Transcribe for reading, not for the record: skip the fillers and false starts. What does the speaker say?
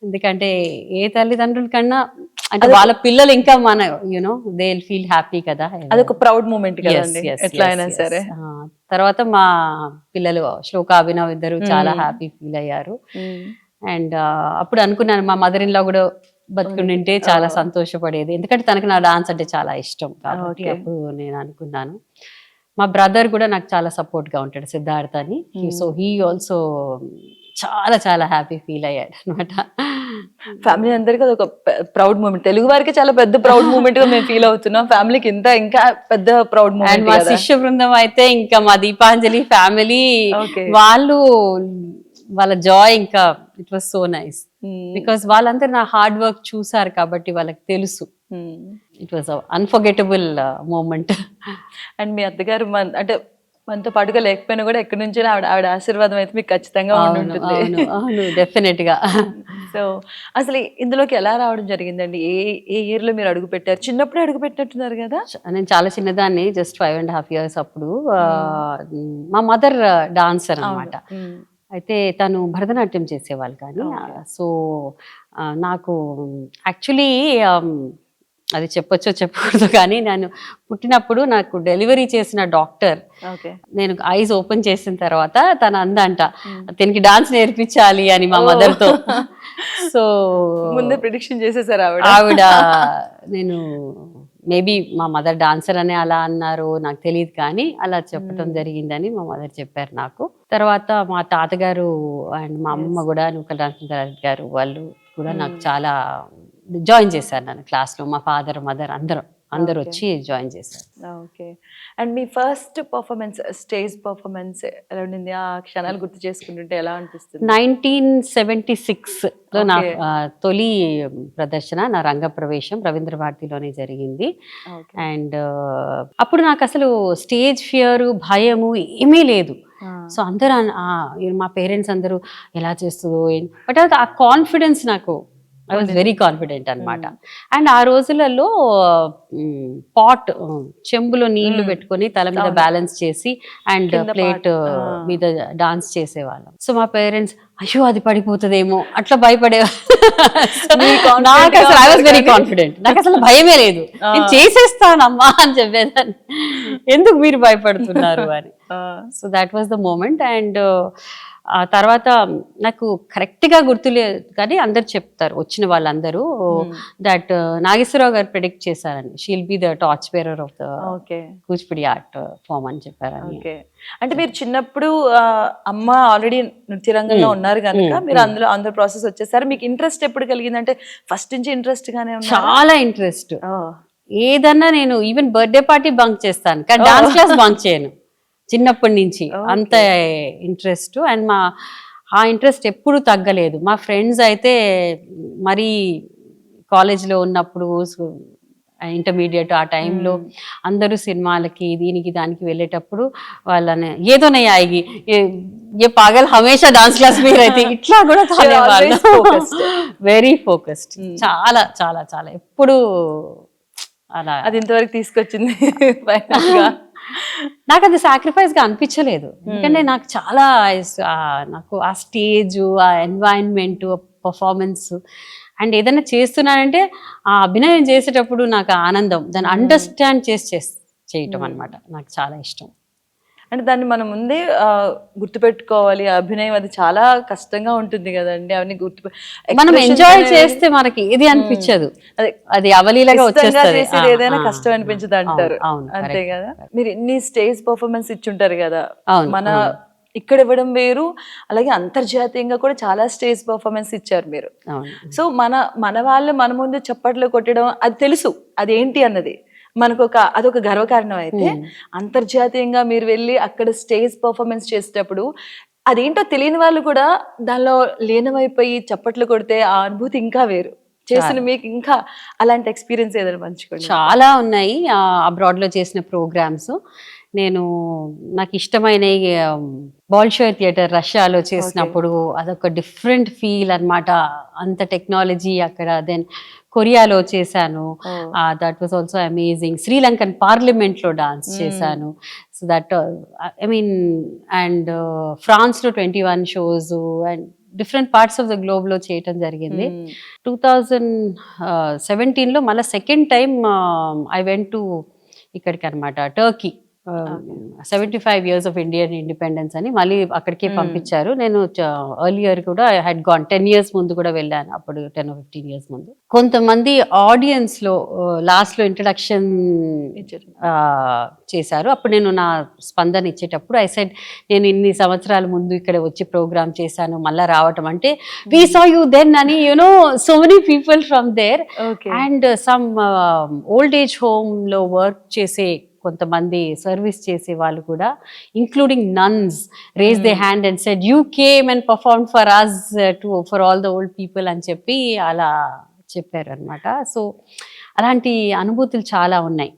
ఎందుకంటే ఏ తల్లిదండ్రుల కన్నా అంటే వాళ్ళ పిల్లలు ఇంకా మన దే విల్ ఫీల్ హ్యాపీ కదా. అదొక ప్రౌడ్ మూమెంట్ కదండి ఎట్లా అయినా సరే. తర్వాత మా పిల్లలు శ్లోక అభినవ్ ఇద్దరు చాలా హ్యాపీ ఫీల్ అయ్యారు. అండ్ అప్పుడు అనుకున్నాను మా మదర్ ఇన్ లా కూడా బతుకుంటే చాలా సంతోషపడేది, ఎందుకంటే తనకు నా డాన్స్ అంటే చాలా ఇష్టం కాబట్టి అప్పుడు నేను అనుకున్నాను. మా బ్రదర్ కూడా నాకు చాలా సపోర్ట్ గా ఉంటాడు, సిద్ధార్థ్ అని. సో హీ ఆల్సో చాలా చాలా హ్యాపీ ఫీల్ అయ్యాడు అనమాట. ఫ్యామిలీ అందరికీ అది ఒక ప్రౌడ్ మూమెంట్. తెలుగు వారికి చాలా పెద్ద ప్రౌడ్ మూమెంట్ గా మేము ఫీల్ అవుతున్నాం. ఫ్యామిలీకి ఇంకా పెద్ద ప్రౌడ్ మూమెంట్. అండ్ మా శిష్య బృందం అయితే ఇంకా మా దీపాంజలి ఫ్యామిలీ వాళ్ళ జాయ్ ఇంకా it was so nice. Because వాళ్ళందరూ నా హార్డ్ వర్క్ చూసారు కాబట్టి వాళ్ళకి తెలుసు. It was unforgettable moment. And మీ అత్తగారు అంటే మనతో పాటుగా లేకపోయినా కూడా ఎక్కడి నుంచి ఆవిడ ఆశీర్వాదం అయితే మీకు ఖచ్చితంగా ఉంటుంది. డెఫినెట్ గా. సో అసలు ఇందులోకి ఎలా రావడం జరిగిందండి? ఏ ఇయర్ లో మీరు అడుగు పెట్టారు? చిన్నప్పుడే అడుగు పెట్టినట్టున్నారు కదా. నేను చాలా చిన్నదాన్ని, జస్ట్ 5.5 years అప్పుడు. మా మదర్ డాన్సర్ అన్నమాట. అయితే తను భరతనాట్యం చేసేవాళ్ళు. కానీ సో నాకు యాక్చువల్లీ అది చెప్పొచ్చో చెప్పకూడదు కానీ నేను పుట్టినప్పుడు నాకు డెలివరీ చేసిన డాక్టర్ నేను ఐస్ ఓపెన్ చేసిన తర్వాత తను అందంట దీనికి డాన్స్ నేర్పించాలి అని మా మదర్ తో. సో ముందే ప్రిడిక్షన్ చేసేసారు ఆవిడ. నేను మేబీ మా మదర్ డాన్సర్ అనే అలా అన్నారు, నాకు తెలియదు, కానీ అలా చెప్పడం జరిగిందని మా మదర్ చెప్పారు నాకు. తర్వాత మా తాతగారు అండ్ మా అమ్మ కూడా నూకల రామచంద్రారెడ్డి గారు వాళ్ళు కూడా నాకు చాలా జాయిన్ చేశారు నన్ను క్లాస్లో. మా ఫాదర్ మదర్ అందరు వచ్చి జాయిన్ చేశారు. Okay. And me first performance, stage performance ఎలా ఉండింది? ఆ క్షణాలు గుర్తు చేసుకుంటుంటే ఎలా అనిపిస్తుంది? 1976లో నా తొలి ప్రదర్శన, నా రంగ ప్రవేశం రవీంద్ర భారతిలోనే జరిగింది. అండ్ అప్పుడు నాకు అసలు స్టేజ్ ఫియర్, భయము ఏమీ లేదు. సో అందరూ మా పేరెంట్స్ అందరూ ఎలా చేస్తుందో, బట్ ఆ కాన్ఫిడెన్స్ నాకు, ఐ వాజ్ వెరీ కాన్ఫిడెంట్ అనమాట. అండ్ ఆ రోజులలో పాట్ చెంబులో నీళ్లు పెట్టుకొని తల మీద బ్యాలెన్స్ చేసి అండ్ ప్లేట్ మీద డాన్స్ చేసేవాళ్ళం. సో మా పేరెంట్స్ అయ్యో అది పడిపోతుందేమో అట్లా భయపడేవాళ్ళు. నాకు అసలు ఐ వాజ్ వెరీ కాన్ఫిడెంట్, నాకు అసలు భయమే లేదు, నేను చేసేస్తానమ్మా అని చెప్పేదాన్ని, ఎందుకు మీరు భయపడుతున్నారు అని. So that was the moment. And ఆ తర్వాత నాకు కరెక్ట్ గా గుర్తులేదు కానీ అందరు చెప్తారు వచ్చిన వాళ్ళందరూ దట్ నాగేశ్వరరావు గారు ప్రెడిక్ట్ చేశారని, she'll be the torch bearer of the Kuchipudi art form అని చెప్పారని. అంటే మీరు చిన్నప్పుడు అమ్మ ఆల్రెడీ నృత్య రంగంలో ఉన్నారు కనుక మీరు అందరూ ప్రాసెస్ వచ్చేసారు. మీకు ఇంట్రెస్ట్ ఎప్పుడు కలిగింది? అంటే ఫస్ట్ నుంచి ఇంట్రెస్ట్ గానే చాలా ఇంట్రెస్ట్. ఏదన్నా నేను ఈవెన్ బర్త్డే పార్టీ బంక్ చేస్తాను కానీ డాన్స్ క్లాస్ బంక్ చేయను చిన్నప్పటి నుంచి, అంత ఇంట్రెస్ట్. అండ్ ఆ ఇంట్రెస్ట్ ఎప్పుడు తగ్గలేదు. మా ఫ్రెండ్స్ అయితే మరి కాలేజ్లో ఉన్నప్పుడు ఇంటర్మీడియట్ ఆ టైంలో అందరూ సినిమాలకి దీనికి దానికి వెళ్ళేటప్పుడు వాళ్ళని ఏదో నయ్యాయి ఏ పాగల్ హమేషా డాన్స్ క్లాస్ మీరు అయితే ఇట్లా కూడా వెరీ ఫోకస్డ్, చాలా చాలా చాలా ఎప్పుడు అలా. అది ఇంతవరకు తీసుకొచ్చింది నాకు అది సాక్రిఫైస్ గా అనిపించలేదు, ఎందుకంటే నాకు చాలా నాకు ఆ స్టేజ్, ఆ ఎన్వైరన్మెంట్, పర్ఫార్మెన్స్ అండ్ ఏదైనా చేస్తున్నానంటే ఆ అభినయం చేసేటప్పుడు నాకు ఆనందం, దాన్ని అండర్స్టాండ్ చేయటం అనమాట నాకు చాలా ఇష్టం. అంటే దాన్ని మనం ముందే గుర్తుపెట్టుకోవాలి. అభినయం అది చాలా కష్టంగా ఉంటుంది కదండి, అవన్నీ మనం ఎంజాయ్ చేస్తే మనకి ఏది అనిపించదు, అది అవలీలగా వచ్చేస్తుంది. ఏదైనా కష్టం అనిపించదు అంటారు, అంతే కదా. మీరు ఇన్ని స్టేజ్ పర్ఫార్మెన్స్ ఇచ్చుంటారు కదా, మన ఇక్కడ ఇవ్వడం వేరు, అలాగే అంతర్జాతీయంగా కూడా చాలా స్టేజ్ పర్ఫార్మెన్స్ ఇచ్చారు మీరు. సో మన వాళ్ళు మన ముందు చప్పట్లు కొట్టడం అది తెలుసు అదేంటి అన్నది మనకు అదొక గర్వకారణం. అయితే అంతర్జాతీయంగా మీరు వెళ్ళి అక్కడ స్టేజ్ పర్ఫార్మెన్స్ చేసేటప్పుడు అదేంటో తెలియని వాళ్ళు కూడా దానిలో లీనమైపోయి చప్పట్లు కొడితే ఆ అనుభూతి ఇంకా వేరు. చేసిన మీకు ఇంకా అలాంటి ఎక్స్పీరియన్స్ ఏదైనా పంచుకోండి. చాలా ఉన్నాయి అబ్రాడ్ లో చేసిన ప్రోగ్రామ్స్. నాకు ఇష్టమైన బాల్షోయ్ థియేటర్ రష్యాలో చేసినప్పుడు అదొక డిఫరెంట్ ఫీల్ అనమాట, అంత టెక్నాలజీ అక్కడ. దెన్ కొరియాలో చేశాను, that was also amazing. Sri Lankan parliament లో డాన్స్ చేశాను. So that I mean, and France లో 21 shows, and different parts of the globe లో చేయటం జరిగింది. 2017లో మళ్ళీ second time I went to ఇక్కడికి అనమాట, Turkey. 75 years of Indian independence అని మళ్ళీ అక్కడికే పంపించారు. నేను ఎర్లియర్ కూడా ఐ హ్యాడ్ గాన్ 10 years ముందు కూడా వెళ్ళాను, అప్పుడు 10 or 15 years ముందు. కొంతమంది ఆడియన్స్ లో లాస్ట్ లో ఇంట్రడక్షన్ చేశారు. అప్పుడు నేను నా స్పందన ఇచ్చేటప్పుడు ఐ సెడ్, నేను ఇన్ని సంవత్సరాల ముందు ఇక్కడ వచ్చి ప్రోగ్రామ్ చేశాను, మళ్ళా రావటం అంటే వి సా యూ దెన్ అని, you know so many people from there. And some old age home లో వర్క్ చేసే కొంతమంది సర్వీస్ చేసే వాళ్ళు కూడా, including nuns, raise they hand and said you came and perform for us for all the old people అని చెప్పి అలా చెప్పారు అనమాట. సో అలాంటి అనుభూతులు చాలా ఉన్నాయి.